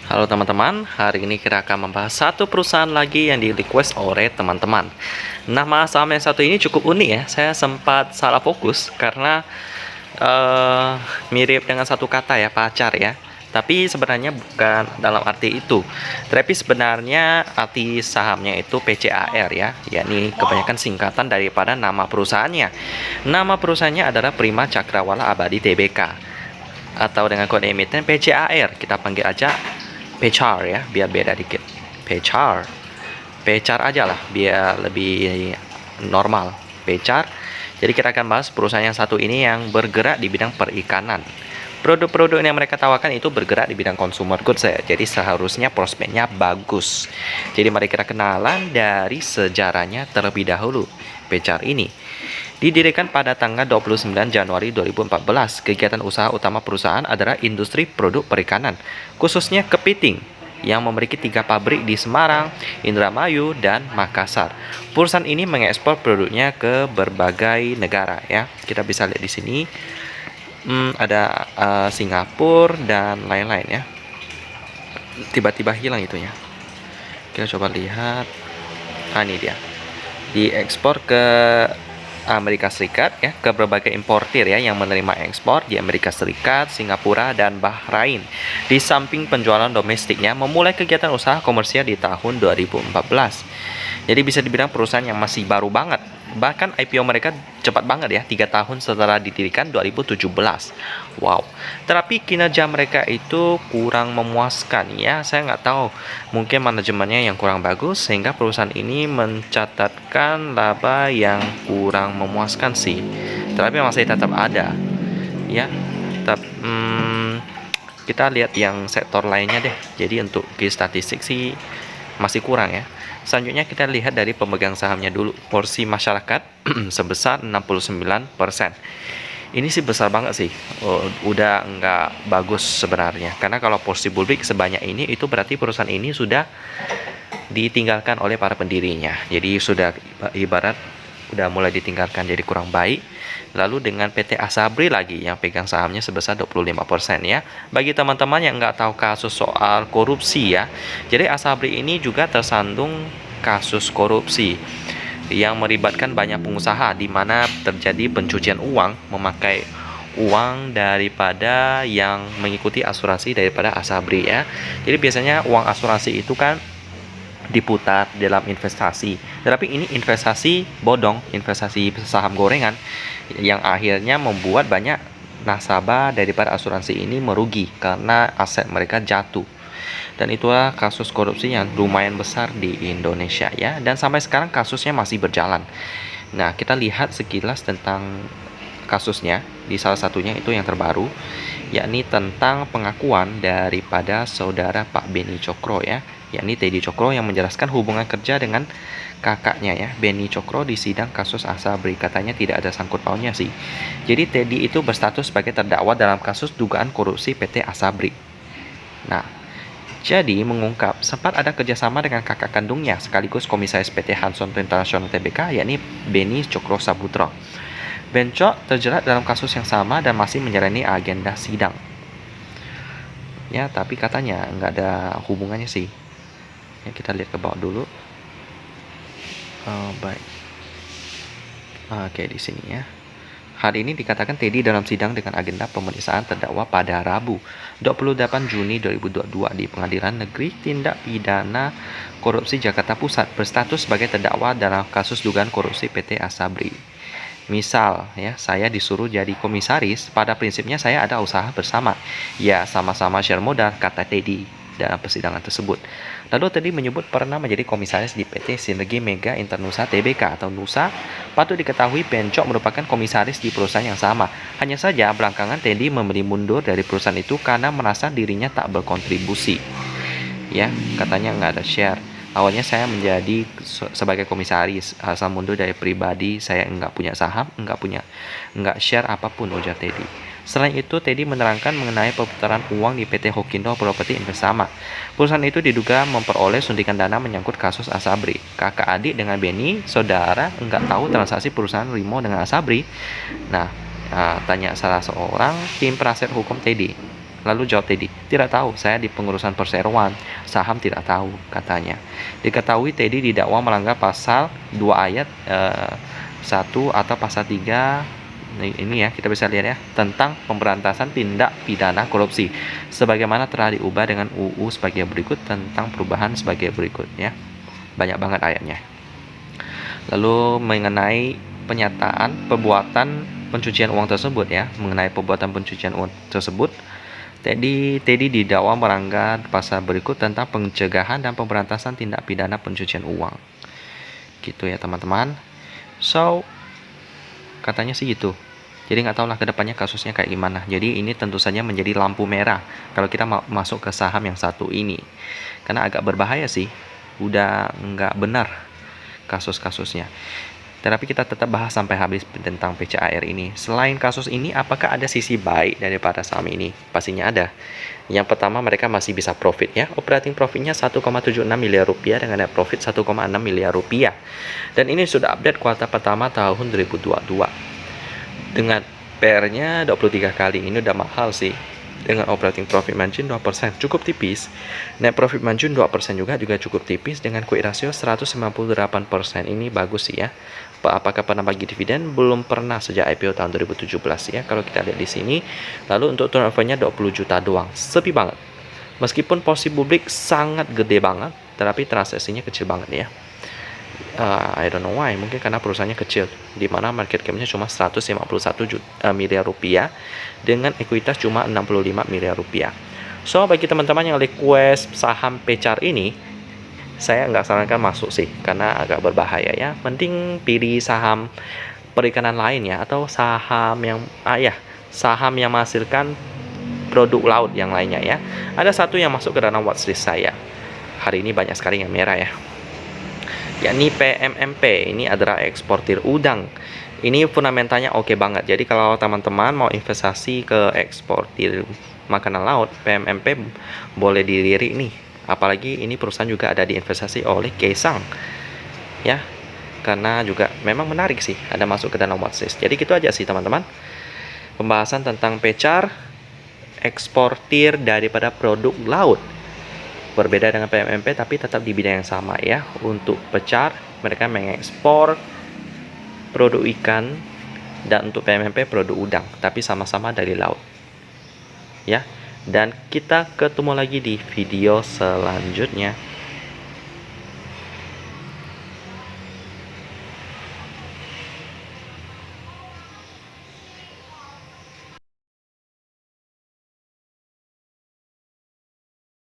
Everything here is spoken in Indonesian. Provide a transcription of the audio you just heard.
Halo teman-teman, hari ini kita akan membahas satu perusahaan lagi yang di request oleh teman-teman. Nama saham yang satu ini cukup unik ya, saya sempat salah fokus karena mirip dengan satu kata ya, pacar ya. Tapi sebenarnya bukan dalam arti itu. Tapi sebenarnya arti sahamnya itu PCAR ya, yakni kebanyakan singkatan daripada nama perusahaannya. Nama perusahaannya adalah Prima Cakrawala Abadi Tbk atau dengan kode emiten PCAR. Kita panggil aja Pecar ya, biar beda dikit. Pecar, Pecar aja lah, biar lebih normal. Pecar. Jadi kita akan bahas perusahaan yang satu ini yang bergerak di bidang perikanan. Produk-produk yang mereka tawarkan itu bergerak di bidang consumer goods ya. Jadi seharusnya prospeknya bagus. Jadi mari kita kenalan dari sejarahnya terlebih dahulu. Pecar ini didirikan pada tanggal 29 Januari 2014. Kegiatan usaha utama perusahaan adalah industri produk perikanan, khususnya kepiting, yang memiliki 3 pabrik di Semarang, Indramayu, dan Makassar. Perusahaan ini mengekspor produknya ke berbagai negara ya. Kita bisa lihat di sini ada Singapura dan lain-lain ya. Tiba-tiba hilang itunya. Kita coba lihat. Ini dia. Diekspor ke Amerika Serikat ya, ke berbagai importir ya yang menerima ekspor di Amerika Serikat, Singapura, dan Bahrain. Di samping penjualan domestiknya, memulai kegiatan usaha komersial di tahun 2014. Jadi bisa dibilang perusahaan yang masih baru banget. Bahkan IPO mereka cepat banget ya, 3 tahun setelah didirikan 2017. Wow. Tetapi kinerja mereka itu kurang memuaskan ya. Saya nggak tahu, mungkin manajemennya yang kurang bagus sehingga perusahaan ini mencatatkan laba yang kurang memuaskan sih. Tetapi masih tetap ada ya. Kita lihat yang sektor lainnya deh. Jadi untuk key statistik sih masih kurang ya. Selanjutnya kita lihat dari pemegang sahamnya dulu. Porsi masyarakat sebesar 69%. Ini sih besar banget sih. Udah nggak bagus sebenarnya. Karena kalau porsi publik sebanyak ini, itu berarti perusahaan ini sudah ditinggalkan oleh para pendirinya. Jadi sudah ibarat udah mulai ditinggalkan, jadi kurang baik. Lalu dengan PT Asabri lagi yang pegang sahamnya sebesar 25% ya. Bagi teman-teman yang nggak tahu kasus soal korupsi ya, jadi Asabri ini juga tersandung kasus korupsi yang melibatkan banyak pengusaha di mana terjadi pencucian uang memakai uang daripada yang mengikuti asuransi daripada Asabri ya. Jadi biasanya uang asuransi itu kan diputar dalam investasi. Tetapi ini investasi bodong, investasi saham gorengan yang akhirnya membuat banyak nasabah daripada asuransi ini merugi karena aset mereka jatuh. Dan itulah kasus korupsi yang lumayan besar di Indonesia ya. Dan sampai sekarang kasusnya masih berjalan. Nah, kita lihat sekilas tentang kasusnya. Di salah satunya itu yang terbaru, yakni tentang pengakuan daripada saudara Pak Beni Cokro ya, yakni Teddy Cokro yang menjelaskan hubungan kerja dengan kakaknya ya, Beni Cokro di sidang kasus Asabri. Katanya tidak ada sangkut pautnya sih. Jadi Teddy itu berstatus sebagai terdakwa dalam kasus dugaan korupsi PT Asabri. Nah, jadi mengungkap sempat ada kerjasama dengan kakak kandungnya sekaligus komisaris PT Hanson International Tbk, yakni Beni Cokro Sabutro. Bencok terjerat dalam kasus yang sama dan masih menjalani agenda sidang. Ya, tapi katanya nggak ada hubungannya sih. Ya, kita lihat ke bawah dulu. Baik. Oke, di sini ya. Hari ini dikatakan Teddy dalam sidang dengan agenda pemeriksaan terdakwa pada Rabu, 28 Juni 2022 di Pengadilan Negeri Tindak Pidana Korupsi Jakarta Pusat berstatus sebagai terdakwa dalam kasus dugaan korupsi PT Asabri. Misal ya, saya disuruh jadi komisaris, pada prinsipnya saya ada usaha bersama. Ya, sama-sama share modal, kata Teddy dalam persidangan tersebut. Lalu Teddy menyebut pernah menjadi komisaris di PT Sinergi Mega Internusa Tbk atau Nusa. Patut diketahui Bencok merupakan komisaris di perusahaan yang sama. Hanya saja belakangan Teddy memilih mundur dari perusahaan itu karena merasa dirinya tak berkontribusi. Ya, katanya nggak ada share. Awalnya saya menjadi sebagai komisaris, asal mundur dari pribadi, saya nggak punya saham, nggak share apapun, ujar Teddy. Selain itu, Teddy menerangkan mengenai perputaran uang di PT Hokindo Property Investama. Perusahaan itu diduga memperoleh suntikan dana menyangkut kasus Asabri. Kakak adik dengan Beni, saudara, nggak tahu transaksi perusahaan Rimo dengan Asabri. Nah, tanya salah seorang tim penasihat hukum Teddy. Lalu jawab Teddy, tidak tahu, saya di pengurusan perseroan, saham tidak tahu, katanya. Diketahui Teddy didakwa melanggar pasal 2 ayat 1 atau pasal 3, ini ya, kita bisa lihat ya, tentang pemberantasan tindak pidana korupsi, sebagaimana telah diubah dengan UU sebagai berikut tentang perubahan sebagai berikut ya. Banyak banget ayatnya. Lalu mengenai penyataan perbuatan pencucian uang tersebut ya, mengenai perbuatan pencucian uang tersebut, Teddy didakwa melanggar pasal berikut tentang pencegahan dan pemberantasan tindak pidana pencucian uang. Gitu ya teman-teman. So, katanya sih gitu. Jadi nggak tahu lah kedepannya kasusnya kayak gimana. Jadi ini tentu saja menjadi lampu merah kalau kita masuk ke saham yang satu ini. Karena agak berbahaya sih. Udah nggak benar kasus-kasusnya. Tetapi kita tetap bahas sampai habis tentang PCAR ini. Selain kasus ini, apakah ada sisi baik daripada saham ini? Pastinya ada. Yang pertama, mereka masih bisa profit ya. Operating profitnya 1,76 miliar rupiah dengan net profit 1,6 miliar rupiah. Dan ini sudah update kuartal pertama tahun 2022. Dengan PR-nya 23 kali, ini udah mahal sih. Dengan operating profit margin 2%, cukup tipis. Net profit margin 2% juga cukup tipis. Dengan quick ratio 198%, ini bagus sih ya. Apakah pernah bagi dividen? Belum pernah sejak IPO tahun 2017 ya, kalau kita lihat di sini. Lalu untuk turnover-nya 20 juta doang, sepi banget. Meskipun porsi publik sangat gede banget, tetapi transaksinya kecil banget ya. I don't know why, mungkin karena perusahaannya kecil, di mana market cap-nya cuma 151 miliar rupiah dengan ekuitas cuma 65 miliar rupiah. So, bagi teman-teman yang request saham pecar ini, saya nggak sarankan masuk sih, karena agak berbahaya ya. Mending pilih saham perikanan lain ya, atau saham yang saham yang menghasilkan produk laut yang lainnya ya. Ada satu yang masuk ke dalam watchlist saya. Hari ini banyak sekali yang merah ya, yakni PMMP. Ini adalah eksportir udang. Ini fundamentalnya oke banget. Jadi kalau teman-teman mau investasi ke eksportir makanan laut, PMMP boleh dilirik nih. Apalagi ini perusahaan juga ada diinvestasi oleh Kaesang ya, karena juga memang menarik sih ada masuk ke dalam watchlist. Jadi gitu aja sih teman-teman, pembahasan tentang pecar, eksportir daripada produk laut. Berbeda dengan PMMP tapi tetap di bidang yang sama ya. Untuk pecar mereka mengekspor produk ikan, dan untuk PMMP produk udang, tapi sama-sama dari laut ya. Dan kita ketemu lagi di video selanjutnya.